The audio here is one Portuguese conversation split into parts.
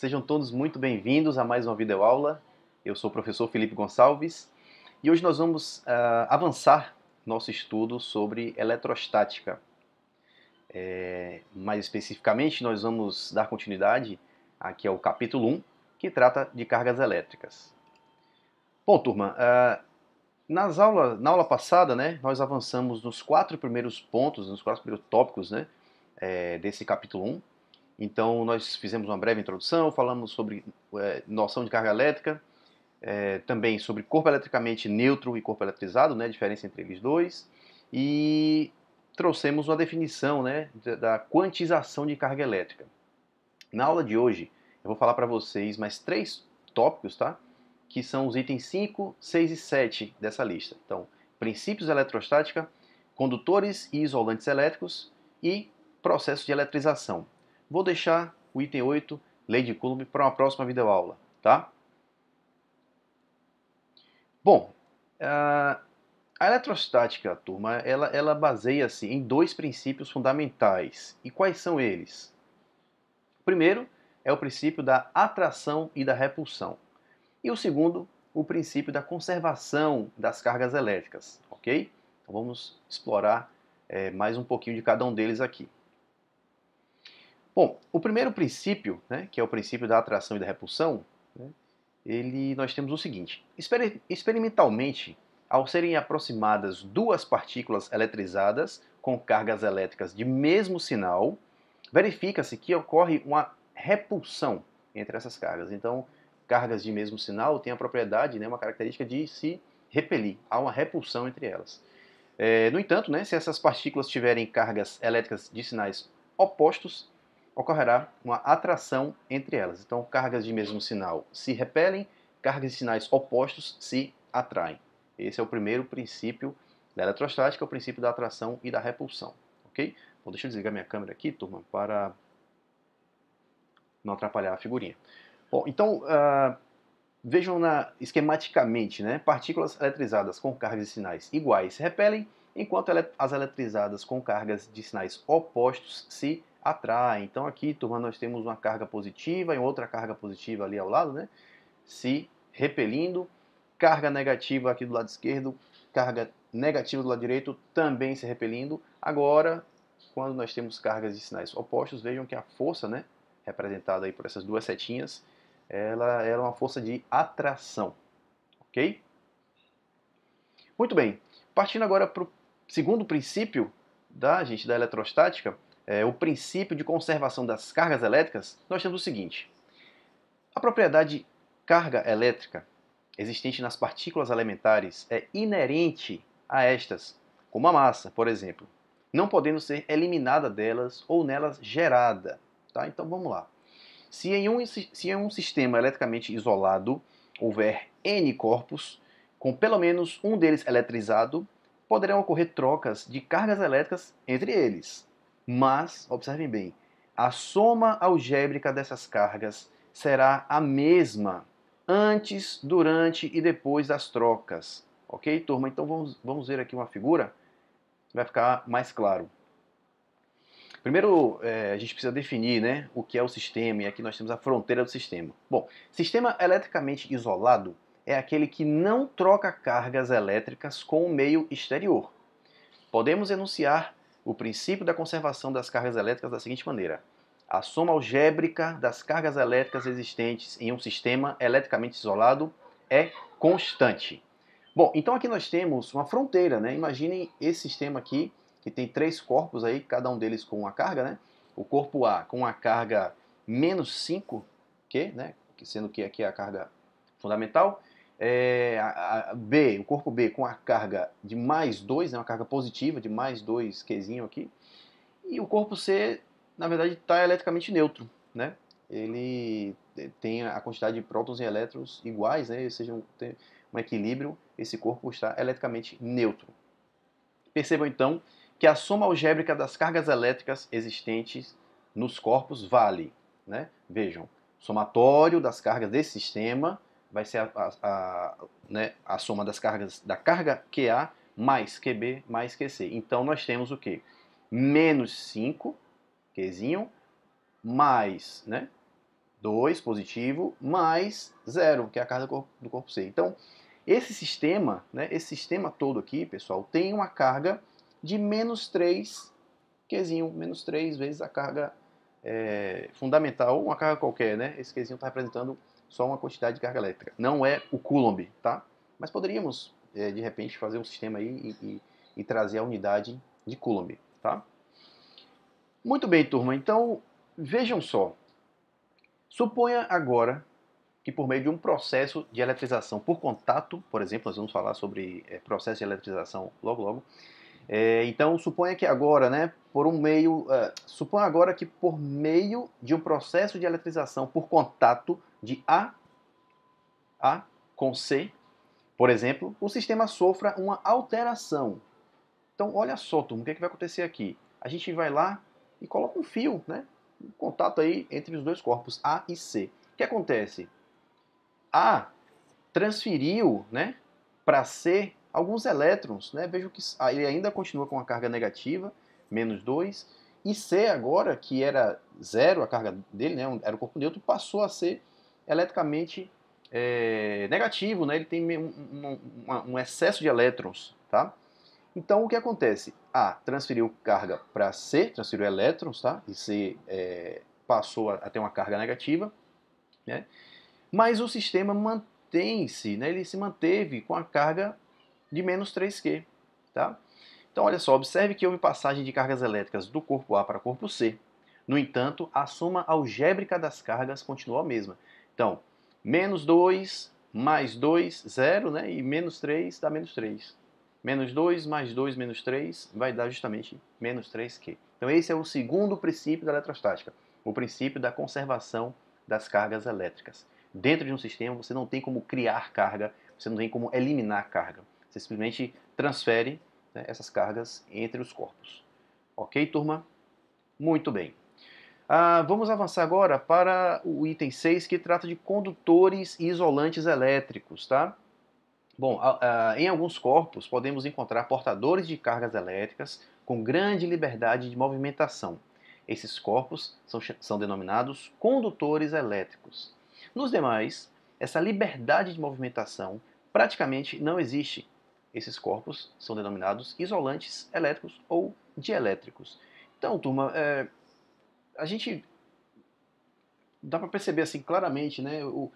Sejam todos muito bem-vindos a mais uma videoaula. Eu sou o professor Felipe Gonçalves e hoje nós vamos avançar nosso estudo sobre eletrostática. Mais especificamente, nós vamos dar continuidade aqui ao capítulo 1, que trata de cargas elétricas. Bom, turma, na aula passada, né, nós avançamos nos 4 primeiros pontos, nos 4 primeiros tópicos, né, desse capítulo 1. Então, nós fizemos uma breve introdução, falamos sobre noção de carga elétrica, também sobre corpo eletricamente neutro e corpo eletrizado, né, a diferença entre eles dois, e trouxemos uma definição, né, da quantização de carga elétrica. Na aula de hoje, eu vou falar para vocês mais 3 tópicos, tá? Que são os itens 5, 6 e 7 dessa lista. Então, princípios da eletrostática, condutores e isolantes elétricos e processos de eletrização. Vou deixar o item 8, lei de Coulomb, para uma próxima videoaula, tá? Bom, a eletrostática, turma, ela baseia-se em 2 princípios fundamentais. E quais são eles? O primeiro é o princípio da atração e da repulsão. E o segundo, o princípio da conservação das cargas elétricas, ok? Então vamos explorar mais um pouquinho de cada um deles aqui. Bom, o primeiro princípio, né, que é o princípio da atração e da repulsão, né, nós temos o seguinte: experimentalmente, ao serem aproximadas duas partículas eletrizadas com cargas elétricas de mesmo sinal, verifica-se que ocorre uma repulsão entre essas cargas. Então, cargas de mesmo sinal têm a propriedade, né, uma característica de se repelir. Há uma repulsão entre elas. No entanto, né, se essas partículas tiverem cargas elétricas de sinais opostos, ocorrerá uma atração entre elas. Então, cargas de mesmo sinal se repelem, cargas de sinais opostos se atraem. Esse é o primeiro princípio da eletrostática, o princípio da atração e da repulsão. Ok? Bom, deixa eu desligar minha câmera aqui, turma, para não atrapalhar a figurinha. Bom, então, vejam esquematicamente, né? Partículas eletrizadas com cargas de sinais iguais se repelem, enquanto as eletrizadas com cargas de sinais opostos se atraem. Então aqui, turma, nós temos uma carga positiva e outra carga positiva ali ao lado, né? Se repelindo. Carga negativa aqui do lado esquerdo, carga negativa do lado direito também se repelindo. Agora, quando nós temos cargas de sinais opostos, vejam que a força, né, representada aí por essas duas setinhas, ela é uma força de atração, ok? Muito bem, partindo agora para o segundo princípio da eletrostática, o princípio de conservação das cargas elétricas, nós temos o seguinte: a propriedade carga elétrica existente nas partículas elementares é inerente a estas, como a massa, por exemplo, não podendo ser eliminada delas ou nelas gerada. Tá? Então vamos lá. Se em um sistema eletricamente isolado houver N corpos, com pelo menos um deles eletrizado, poderão ocorrer trocas de cargas elétricas entre eles. Mas, observem bem, a soma algébrica dessas cargas será a mesma antes, durante e depois das trocas. Ok, turma? Então vamos ver aqui uma figura, vai ficar mais claro. Primeiro, a gente precisa definir, né, o que é o sistema, e aqui nós temos a fronteira do sistema. Bom, sistema eletricamente isolado é aquele que não troca cargas elétricas com o meio exterior. Podemos enunciar o princípio da conservação das cargas elétricas da seguinte maneira: a soma algébrica das cargas elétricas existentes em um sistema eletricamente isolado é constante. Bom, então aqui nós temos uma fronteira, né? Imaginem esse sistema aqui, que tem 3 corpos aí, cada um deles com uma carga, né? O corpo A com a carga menos 5, né? Sendo que aqui é a carga fundamental. O corpo B com a carga de mais 2, né? Uma carga positiva de mais 2 Qzinho aqui. E o corpo C, na verdade, está eletricamente neutro, né? Ele tem a quantidade de prótons e elétrons iguais, né? Ou seja, tem um equilíbrio, esse corpo está eletricamente neutro. Percebam então que a soma algébrica das cargas elétricas existentes nos corpos vale, né? Vejam, somatório das cargas desse sistema vai ser né, a soma das cargas da carga QA mais QB mais QC. Então nós temos o quê? Menos 5, Qzinho, mais, né, 2 positivo mais 0, que é a carga do corpo C. Então, esse sistema, né, esse sistema todo aqui, pessoal, tem uma carga de menos 3 Qzinho, menos 3 vezes a carga fundamental, uma carga qualquer, né? Esse Qzinho está representando só uma quantidade de carga elétrica. Não é o Coulomb, tá? Mas poderíamos, de repente, fazer um sistema aí e trazer a unidade de Coulomb, tá? Muito bem, turma. Então, vejam só. Suponha agora que por meio de um processo de eletrização por contato, por exemplo, nós vamos falar sobre processo de eletrização logo logo. Então, suponha que agora, né, suponha agora que por meio de um processo de eletrização por contato de A com C, por exemplo, o sistema sofra uma alteração. Então, olha só, turma, o que, é que vai acontecer aqui? A gente vai lá e coloca um fio, né, um contato aí entre os dois corpos, A e C. O que acontece? A transferiu, né, para C alguns elétrons, né? Vejam que ele ainda continua com a carga negativa, menos 2, e C agora, que era zero a carga dele, né, era o corpo neutro, passou a ser eletricamente negativo, né? Ele tem um excesso de elétrons, tá? Então o que acontece? A transferiu carga para C, transferiu elétrons, tá? E C passou a ter uma carga negativa, né? Mas o sistema mantém-se, né? Ele se manteve com a carga de menos 3Q. Tá? Então, olha só, observe que houve passagem de cargas elétricas do corpo A para o corpo C. No entanto, a soma algébrica das cargas continuou a mesma. Então, menos 2 mais 2, 0, né? E menos 3 dá menos 3. Menos 2 mais 2 menos 3 vai dar justamente menos 3Q. Então, esse é o segundo princípio da eletrostática, o princípio da conservação das cargas elétricas. Dentro de um sistema, você não tem como criar carga, você não tem como eliminar carga. Você simplesmente transfere, né, essas cargas entre os corpos. Ok, turma? Muito bem. Vamos avançar agora para o item 6, que trata de condutores e isolantes elétricos. Tá? Bom, em alguns corpos podemos encontrar portadores de cargas elétricas com grande liberdade de movimentação. Esses corpos são denominados condutores elétricos. Nos demais, essa liberdade de movimentação praticamente não existe. Esses corpos são denominados isolantes elétricos ou dielétricos. Então, turma, a gente dá para perceber assim claramente, né, um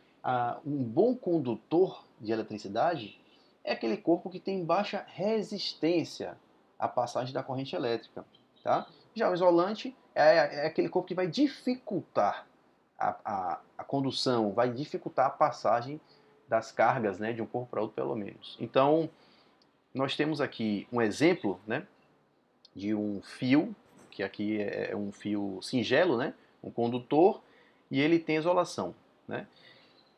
bom condutor de eletricidade é aquele corpo que tem baixa resistência à passagem da corrente elétrica. Tá? Já o isolante é aquele corpo que vai dificultar a condução, vai dificultar a passagem das cargas, né, de um corpo para outro, pelo menos. Então, nós temos aqui um exemplo, né, de um fio, que aqui é um fio singelo, né, um condutor, e ele tem isolação. Né?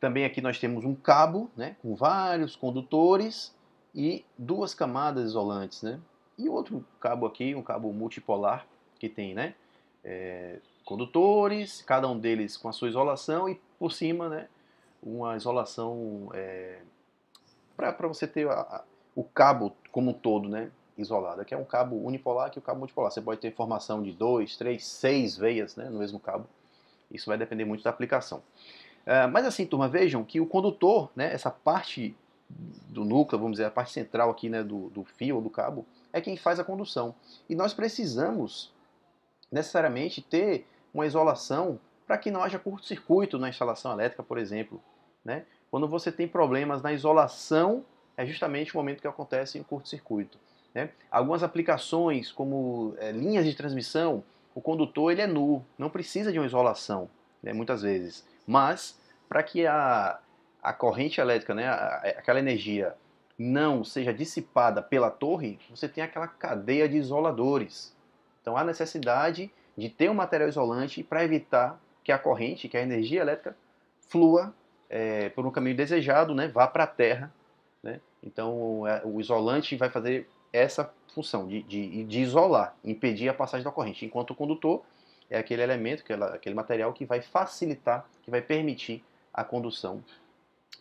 Também aqui nós temos um cabo, né, com vários condutores e duas camadas isolantes. Né? E outro cabo aqui, um cabo multipolar, que tem, né, condutores, cada um deles com a sua isolação e por cima, né, uma isolação para você ter o cabo como um todo, né, isolado. Aqui é um cabo unipolar, aqui é o cabo multipolar. Você pode ter formação de 2, 3, 6 veias, né, no mesmo cabo. Isso vai depender muito da aplicação. Mas assim, turma, vejam que o condutor, né, essa parte do núcleo, vamos dizer, a parte central aqui, né, do fio ou do cabo, é quem faz a condução. E nós precisamos necessariamente ter uma isolação para que não haja curto-circuito na instalação elétrica, por exemplo. Né? Quando você tem problemas na isolação, é justamente o momento que acontece o curto-circuito. Né? Algumas aplicações, como linhas de transmissão, o condutor ele é nu, não precisa de uma isolação, né, muitas vezes. Mas, para que a corrente elétrica, né, aquela energia, não seja dissipada pela torre, você tem aquela cadeia de isoladores. Então há necessidade de ter um material isolante para evitar que a corrente, que a energia elétrica, flua por um caminho desejado, né, vá para a terra. Né? Então o isolante vai fazer essa função de isolar, impedir a passagem da corrente, enquanto o condutor é aquele elemento, aquele material que vai facilitar, que vai permitir a condução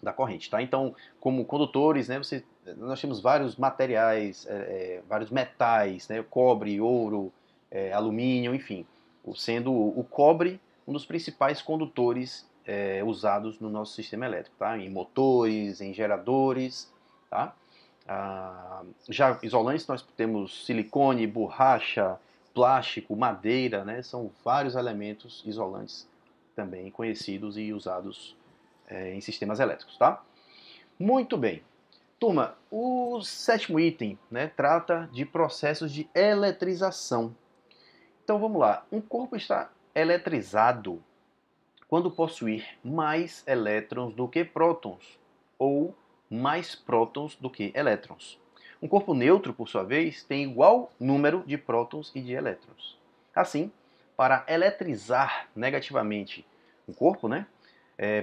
da corrente. Tá? Então, como condutores, né, nós temos vários materiais, vários metais, né, cobre, ouro, alumínio, enfim, sendo o cobre um dos principais condutores usados no nosso sistema elétrico, tá? Em motores, em geradores, tá? Já isolantes nós temos silicone, borracha, plástico, madeira, né? São vários elementos isolantes também conhecidos e usados em sistemas elétricos, tá? Muito bem. Turma, o sétimo item, né, trata de processos de eletrização. Então vamos lá. Um corpo está eletrizado quando possuir mais elétrons do que prótons, ou mais prótons do que elétrons. Um corpo neutro, por sua vez, tem igual número de prótons e de elétrons. Assim, para eletrizar negativamente um corpo, né,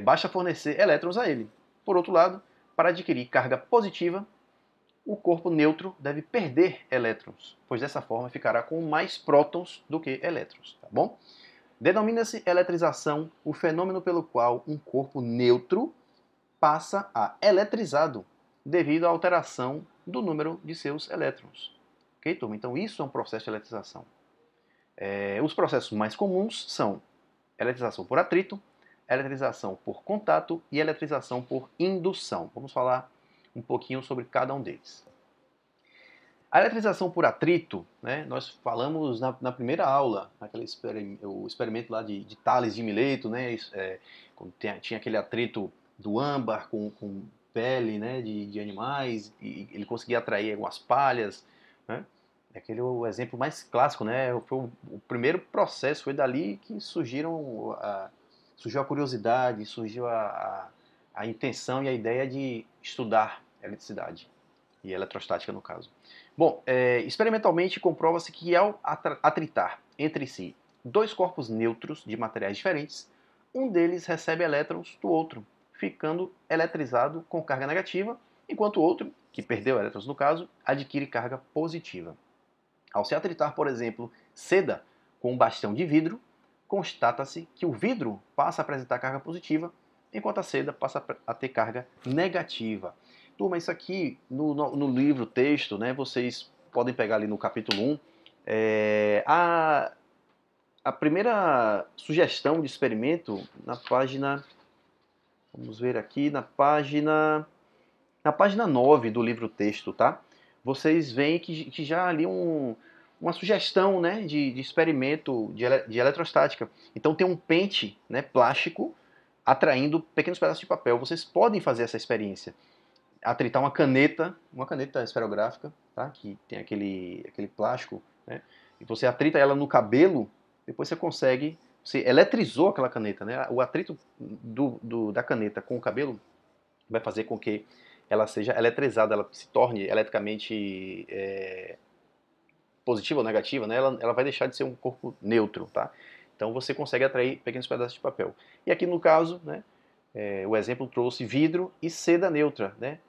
basta fornecer elétrons a ele. Por outro lado, para adquirir carga positiva, o corpo neutro deve perder elétrons, pois dessa forma ficará com mais prótons do que elétrons, tá bom? Denomina-se eletrização o fenômeno pelo qual um corpo neutro passa a eletrizado devido à alteração do número de seus elétrons. Ok, turma? Então isso é um processo de eletrização. Os processos mais comuns são eletrização por atrito, eletrização por contato e eletrização por indução. Vamos falar um pouquinho sobre cada um deles. A eletrização por atrito, né, nós falamos na primeira aula, o experimento lá de Thales de Mileto, né, quando tinha aquele atrito do âmbar com pele, né, de animais, e ele conseguia atrair algumas palhas, né? Aquele é o exemplo mais clássico, né? Foi o primeiro processo, foi dali que surgiu a curiosidade, surgiu a intenção e a ideia de estudar eletricidade e eletrostática no caso. Bom, experimentalmente comprova-se que ao atritar entre si dois corpos neutros de materiais diferentes, um deles recebe elétrons do outro, ficando eletrizado com carga negativa, enquanto o outro, que perdeu elétrons no caso, adquire carga positiva. Ao se atritar, por exemplo, seda com um bastão de vidro, constata-se que o vidro passa a apresentar carga positiva, enquanto a seda passa a ter carga negativa. Turma, isso aqui no livro, texto, né, vocês podem pegar ali no capítulo 1, a primeira sugestão de experimento na página, vamos ver aqui, na página 9 do livro texto, tá? Vocês veem que já há ali uma sugestão, né, de experimento de eletrostática. Então tem um pente, né, plástico atraindo pequenos pedaços de papel. Vocês podem fazer essa experiência. Atritar uma caneta esferográfica, tá? Que tem aquele plástico, né? E você atrita ela no cabelo, depois você eletrizou aquela caneta, né? O atrito da caneta com o cabelo vai fazer com que ela seja eletrizada, ela se torne eletricamente positiva ou negativa, né? Ela vai deixar de ser um corpo neutro, tá? Então você consegue atrair pequenos pedaços de papel. E aqui no caso, né, o exemplo trouxe vidro e seda neutra, né?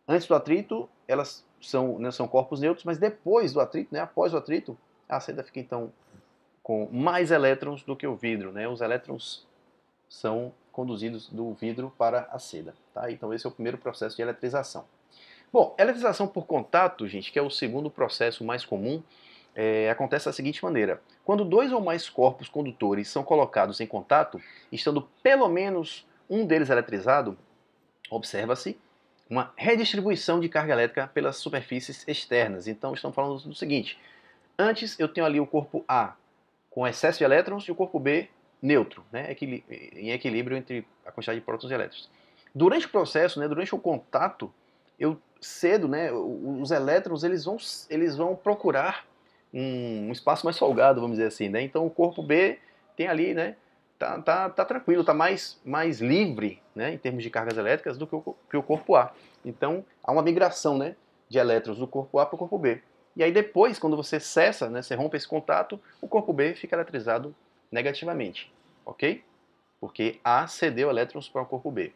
Antes do atrito, elas são corpos neutros, mas depois do atrito, né, após o atrito, a seda fica então com mais elétrons do que o vidro, né? Os elétrons são conduzidos do vidro para a seda, tá? Então esse é o primeiro processo de eletrização. Bom, eletrização por contato, gente, que é o segundo processo mais comum, acontece da seguinte maneira. Quando dois ou mais corpos condutores são colocados em contato, estando pelo menos um deles eletrizado, observa-se uma redistribuição de carga elétrica pelas superfícies externas. Então estamos falando do seguinte, antes eu tenho ali o corpo A com excesso de elétrons e o corpo B neutro, né, em equilíbrio entre a quantidade de prótons e elétrons. Durante o processo, né, durante o contato, eu cedo, né, os elétrons eles vão procurar um espaço mais folgado, vamos dizer assim, né? Então o corpo B tem ali, né, tá tranquilo, tá mais livre, né, em termos de cargas elétricas do que o corpo A. Então há uma migração, né, de elétrons do corpo A para o corpo B. E aí depois, quando você cessa, né, você rompe esse contato, o corpo B fica eletrizado negativamente, ok? Porque A cedeu elétrons para o corpo B.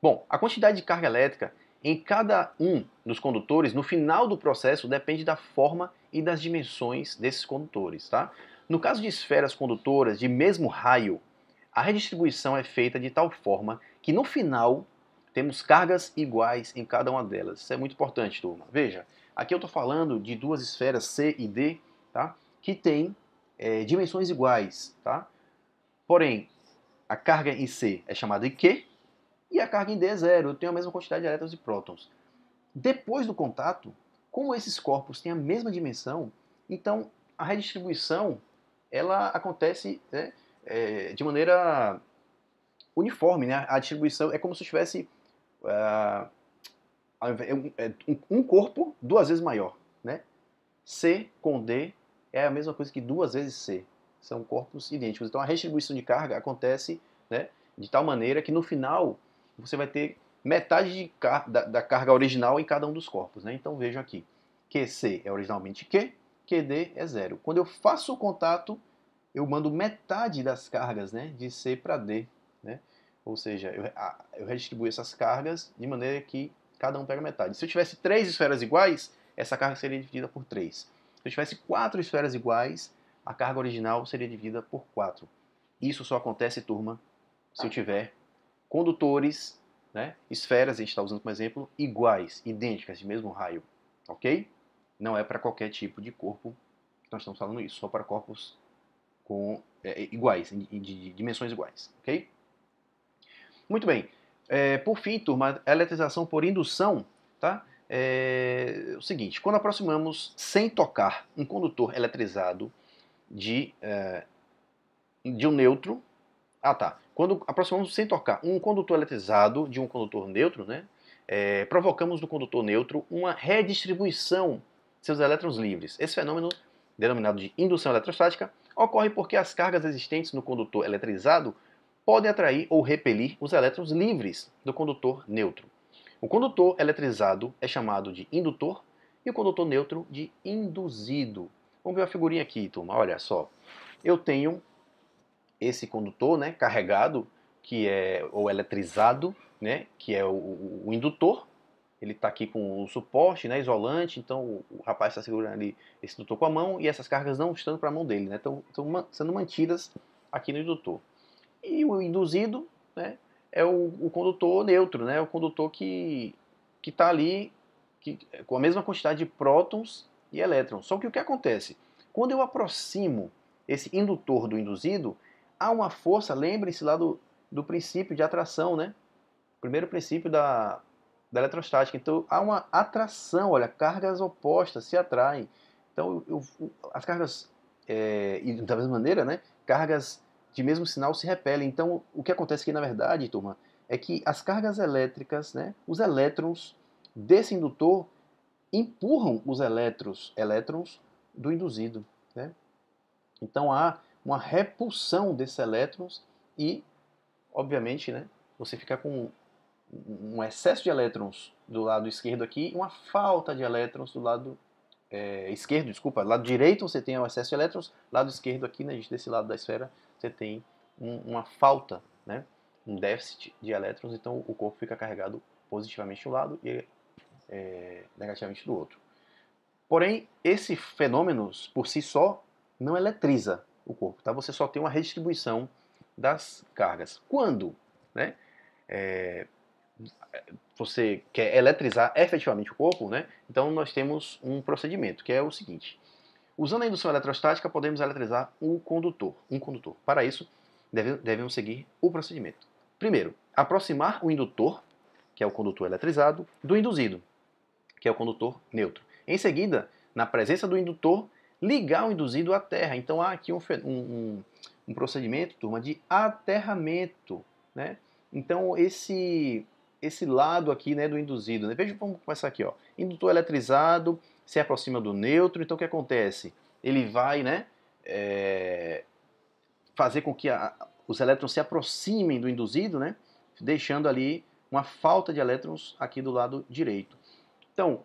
Bom, a quantidade de carga elétrica em cada um dos condutores no final do processo depende da forma e das dimensões desses condutores, tá? No caso de esferas condutoras de mesmo raio, a redistribuição é feita de tal forma que no final temos cargas iguais em cada uma delas. Isso é muito importante, turma. Veja, aqui eu estou falando de duas esferas C e D, tá? Que têm dimensões iguais, tá? Porém, A carga em C é chamada de Q, e a carga em D é zero. Eu tenho a mesma quantidade de elétrons e prótons. Depois do contato, como esses corpos têm a mesma dimensão, então a redistribuição ela acontece, né, de maneira uniforme, né? A distribuição é como se tivesse um corpo duas vezes maior, né? C com D é a mesma coisa que duas vezes C. São corpos idênticos. Então a redistribuição de carga acontece, né, de tal maneira que no final você vai ter metade da carga original em cada um dos corpos. Né? Então vejam aqui, QC é originalmente Q, QD é zero. Quando eu faço o contato, eu mando metade das cargas, né, de C para D. Né? Ou seja, eu redistribuo essas cargas de maneira que cada um pega metade. Se eu tivesse três esferas iguais, essa carga seria dividida por 3. Se eu tivesse 4 esferas iguais, a carga original seria dividida por 4. Isso só acontece, turma, se eu tiver condutores, né, esferas, a gente está usando como exemplo, iguais, idênticas, de mesmo raio. Ok? Não é para qualquer tipo de corpo que nós estamos falando isso, só para corpos iguais, de dimensões iguais. Ok? Muito bem. Por fim, turma, a eletrização por indução, tá? É o seguinte, quando aproximamos sem tocar um condutor eletrizado de um neutro. Quando aproximamos sem tocar um condutor eletrizado de um condutor neutro, né? Provocamos no condutor neutro uma redistribuição de seus elétrons livres. Esse fenômeno, denominado de indução eletrostática, ocorre porque as cargas existentes no condutor eletrizado podem atrair ou repelir os elétrons livres do condutor neutro. O condutor eletrizado é chamado de indutor e o condutor neutro de induzido. Vamos ver a figurinha aqui, turma. Olha só. Eu tenho esse condutor, né, carregado, que é ou eletrizado, né, que é o indutor. Ele está aqui com o suporte, né, isolante, então o rapaz está segurando ali esse indutor com a mão e essas cargas não estão para a mão dele, né, estão sendo mantidas aqui no indutor. E o induzido, né, é o condutor neutro, né, o condutor que está ali com a mesma quantidade de prótons e elétrons. Só que o que acontece? Quando eu aproximo esse indutor do induzido, há uma força, lembre-se lá do princípio de atração, né? Primeiro princípio da eletrostática. Então há uma atração, olha, cargas opostas se atraem. Então as cargas, e da mesma maneira, né? Cargas de mesmo sinal se repelem. Então o que acontece aqui na verdade, turma, é que as cargas elétricas, né? Os elétrons desse indutor empurram os elétrons do induzido, né? Então há uma repulsão desses elétrons e, obviamente, né, você fica com um excesso de elétrons do lado esquerdo aqui e uma falta de elétrons do lado esquerdo, desculpa, lado direito você tem o excesso de elétrons, lado esquerdo aqui, né, desse lado da esfera, você tem uma falta, né, um déficit de elétrons, então o corpo fica carregado positivamente de um lado e negativamente do outro. Porém, esse fenômeno por si só não eletriza o corpo, tá? Você só tem uma redistribuição das cargas. Quando, né, você quer eletrizar efetivamente o corpo, né, então nós temos um procedimento, que é o seguinte. Usando a indução eletrostática, podemos eletrizar um condutor. Para isso, devemos seguir o procedimento. Primeiro, aproximar o indutor, que é o condutor eletrizado, do induzido, que é o condutor neutro. Em seguida, na presença do indutor, ligar o induzido à terra. Então há aqui um procedimento, turma, de aterramento. Né? Então esse lado aqui, né, do induzido, né? Veja, vamos começar aqui. Ó. Indutor eletrizado se aproxima do neutro, então o que acontece? Ele vai, né, fazer com que os elétrons se aproximem do induzido, né, deixando ali uma falta de elétrons aqui do lado direito. Então,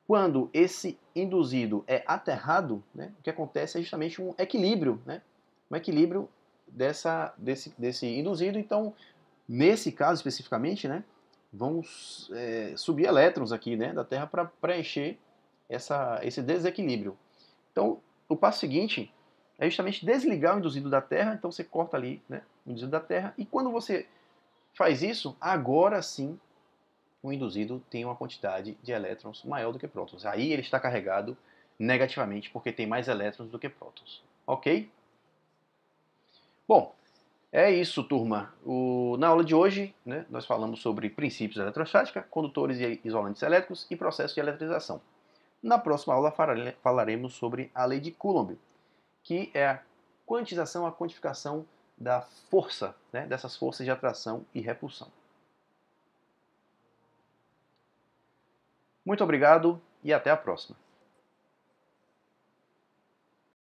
quando esse induzido é aterrado, né, o que acontece é justamente um equilíbrio, né, um equilíbrio desse induzido. Então, nesse caso especificamente, né, vão subir elétrons aqui, né, da Terra para preencher esse desequilíbrio. Então, o passo seguinte é justamente desligar o induzido da Terra. Então, você corta ali, né, o induzido da Terra. E quando você faz isso, agora sim o induzido tem uma quantidade de elétrons maior do que prótons. Aí ele está carregado negativamente porque tem mais elétrons do que prótons. Ok? Bom, É isso, turma. Na aula de hoje, né, nós falamos sobre princípios da eletrostática, condutores e isolantes elétricos e processo de eletrização. Na próxima aula falaremos sobre a lei de Coulomb, que é a quantização, a quantificação da força, né, dessas forças de atração e repulsão. Muito obrigado e até a próxima.